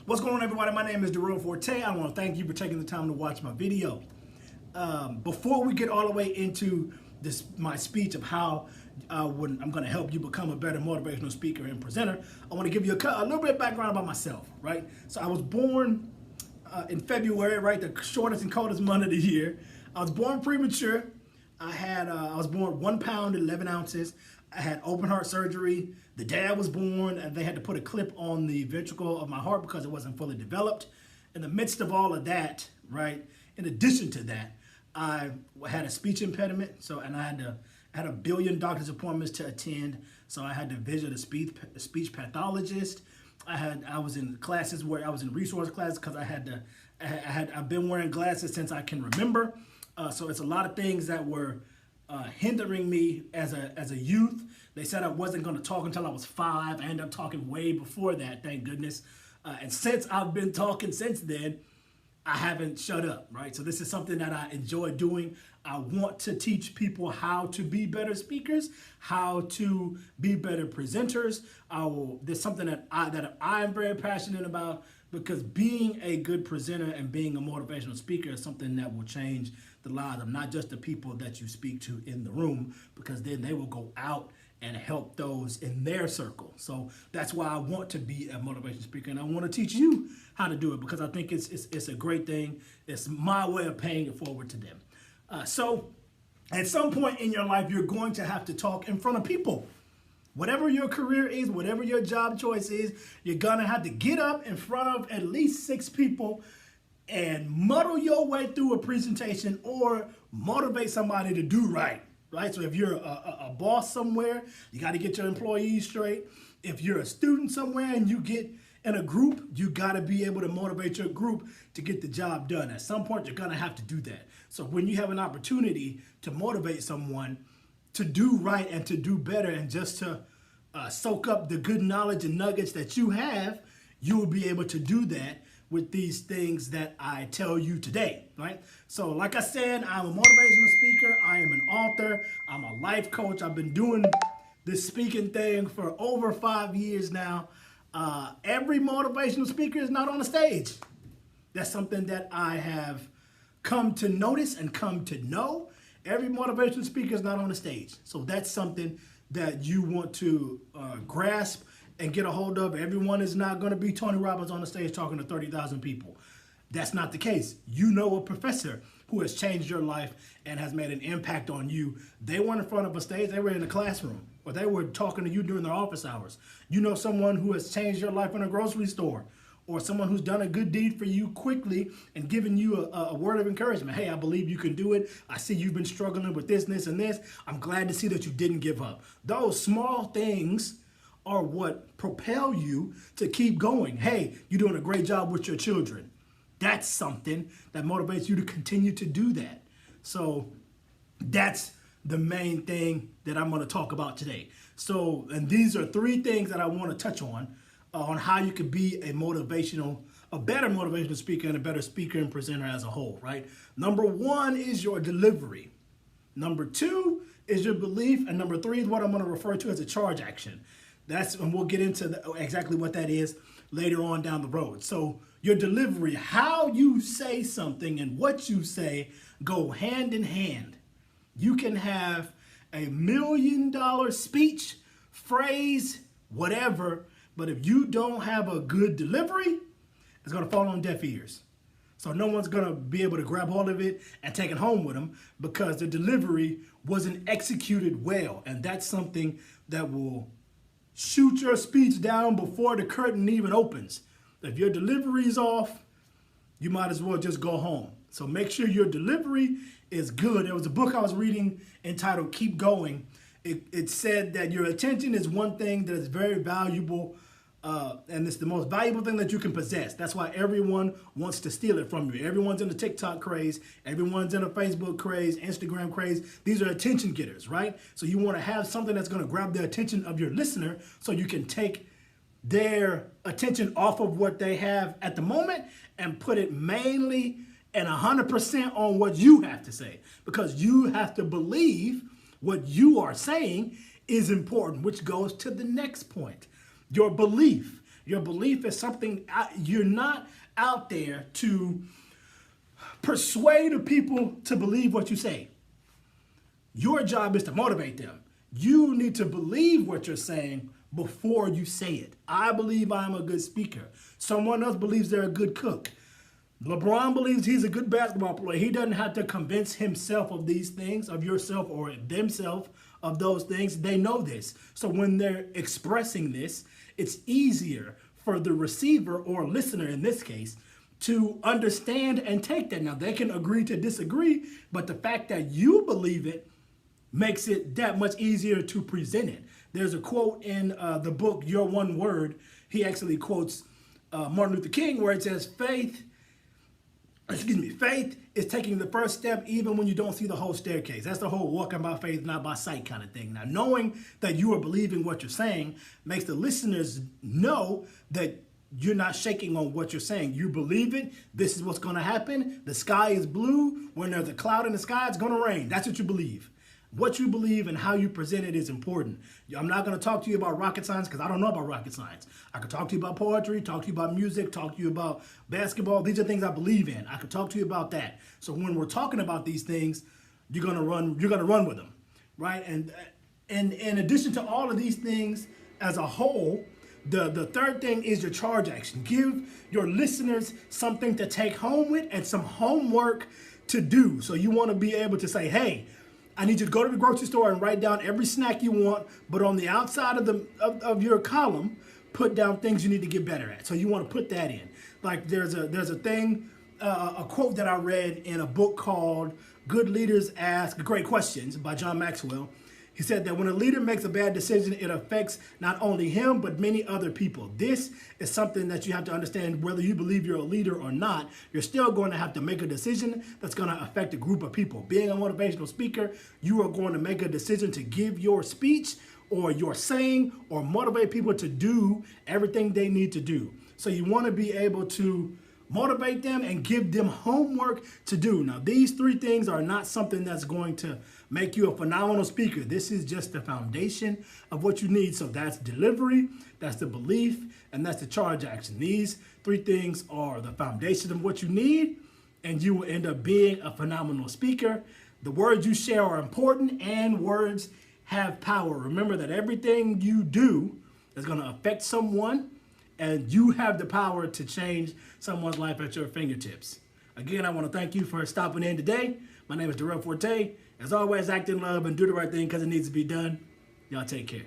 What's going on, everybody? My name is Durell Forte. I want to thank you for taking the time to watch my video. Before we get all the way into my speech of how I'm going to help you become a better motivational speaker and presenter, I want to give you a little bit of background about myself, right? So I was born in February, right? The shortest and coldest month of the year. I was born premature. I was born 1 pound, 11 ounces. I had open heart surgery. The day I was born, and they had to put a clip on the ventricle of my heart because it wasn't fully developed. In the midst of all of that, right, in addition to that, I had a speech impediment, and I had a billion doctor's appointments to attend, so I had to visit a speech pathologist. I was in classes where I was in resource classes because I've been wearing glasses since I can remember. So it's a lot of things that were hindering me as a youth. They said I wasn't going to talk until I was 5. I ended up talking way before that, thank goodness. And since I've been talking since then, I haven't shut up, right? So this is something that I enjoy doing. I want to teach people how to be better speakers, how to be better presenters. There's something that I'm very passionate about, because being a good presenter and being a motivational speaker is something that will change the lives of not just the people that you speak to in the room, because then they will go out and help those in their circle. So that's why I want to be a motivation speaker, and I want to teach you how to do it, because I think it's a great thing. It's my way of paying it forward to them. So at some point in your life, you're going to have to talk in front of people. Whatever your career is, whatever your job choice is, you're going to have to get up in front of at least 6 people and muddle your way through a presentation or motivate somebody to do right. So if you're a boss somewhere, you got to get your employees straight. If you're a student somewhere and you get in a group, you got to be able to motivate your group to get the job done. At some point, you're going to have to do that. So when you have an opportunity to motivate someone to do right and to do better, and just to soak up the good knowledge and nuggets that you have, you will be able to do that with these things that I tell you today, right? So like I said, I'm a motivational speaker. I am an author. I'm a life coach. I've been doing this speaking thing for over 5 years now. Every motivational speaker is not on the stage. That's something that I have come to notice and come to know. Every motivational speaker is not on the stage. So that's something that you want to grasp and get a hold of. Everyone is not going to be Tony Robbins on the stage talking to 30,000 people. That's not the case. You know a professor who has changed your life and has made an impact on you. They weren't in front of a stage. They were in a classroom, or they were talking to you during their office hours. You know someone who has changed your life in a grocery store, or someone who's done a good deed for you quickly and given you a word of encouragement. Hey, I believe you can do it. I see you've been struggling with this, and this. I'm glad to see that you didn't give up. Those small things are what propel you to keep going. Hey, you're doing a great job with your children. That's something that motivates you to continue to do that. So that's the main thing that I'm going to talk about today. So, and these are 3 things that I want to touch on how you can be a better motivational speaker and a better speaker and presenter as a whole, right? Number 1 is your delivery. Number 2 is your belief. And number 3 is what I'm going to refer to as a charge action. And we'll get into exactly what that is later on down the road. So your delivery, how you say something and what you say go hand in hand. You can have a $1 million speech, phrase, whatever, but if you don't have a good delivery, it's going to fall on deaf ears. So no one's going to be able to grab hold of it and take it home with them, because the delivery wasn't executed well. And that's something that will shoot your speech down before the curtain even opens. If your delivery is off, you might as well just go home. So make sure your delivery is good. There was a book I was reading entitled Keep Going. It said that your attention is one thing that is very valuable, and it's the most valuable thing that you can possess. That's why everyone wants to steal it from you. Everyone's in the TikTok craze. Everyone's in a Facebook craze, Instagram craze. These are attention getters, right? So you want to have something that's going to grab the attention of your listener so you can take their attention off of what they have at the moment and put it mainly and 100% on what you have to say, because you have to believe what you are saying is important, which goes to the next point. Your belief. Your belief is something you're not out there to persuade people to believe what you say. Your job is to motivate them. You need to believe what you're saying before you say it. I believe I'm a good speaker. Someone else believes they're a good cook. LeBron believes he's a good basketball player. He doesn't have to convince himself of these things, of yourself or themselves of those things. They know this. So when they're expressing this, it's easier for the receiver or listener in this case to understand and take that. Now, they can agree to disagree, but the fact that you believe it makes it that much easier to present it. There's a quote in the book, Your One Word. He actually quotes Martin Luther King where it says, faith is taking the first step even when you don't see the whole staircase. That's the whole walking by faith, not by sight kind of thing. Now, knowing that you are believing what you're saying makes the listeners know that you're not shaking on what you're saying. You believe it. This is what's going to happen. The sky is blue. When there's a cloud in the sky, it's going to rain. That's what you believe. What you believe and how you present it is important. I'm not going to talk to you about rocket science because I don't know about rocket science. I could talk to you about poetry, talk to you about music, talk to you about basketball. These are things I believe in. I could talk to you about that. So when we're talking about these things, you're going to run with them, right? And in addition to all of these things as a whole, the third thing is your charge action. Give your listeners something to take home with and some homework to do. So you want to be able to say, hey, I need you to go to the grocery store and write down every snack you want, but on the outside of your column, put down things you need to get better at. So you want to put that in. Like there's a thing, a quote that I read in a book called Good Leaders Ask Great Questions by John Maxwell. He said that when a leader makes a bad decision, it affects not only him, but many other people. This is something that you have to understand. Whether you believe you're a leader or not, you're still going to have to make a decision that's going to affect a group of people. Being a motivational speaker, you are going to make a decision to give your speech or your saying or motivate people to do everything they need to do. So you want to be able to motivate them and give them homework to do. Now, these three things are not something that's going to make you a phenomenal speaker. This is just the foundation of what you need. So that's delivery, that's the belief, and that's the charge action. These three things are the foundation of what you need, and you will end up being a phenomenal speaker. The words you share are important, and words have power. Remember that everything you do is going to affect someone, and you have the power to change someone's life at your fingertips. Again, I want to thank you for stopping in today. My name is Durell Forte. As always, act in love and do the right thing because it needs to be done. Y'all take care.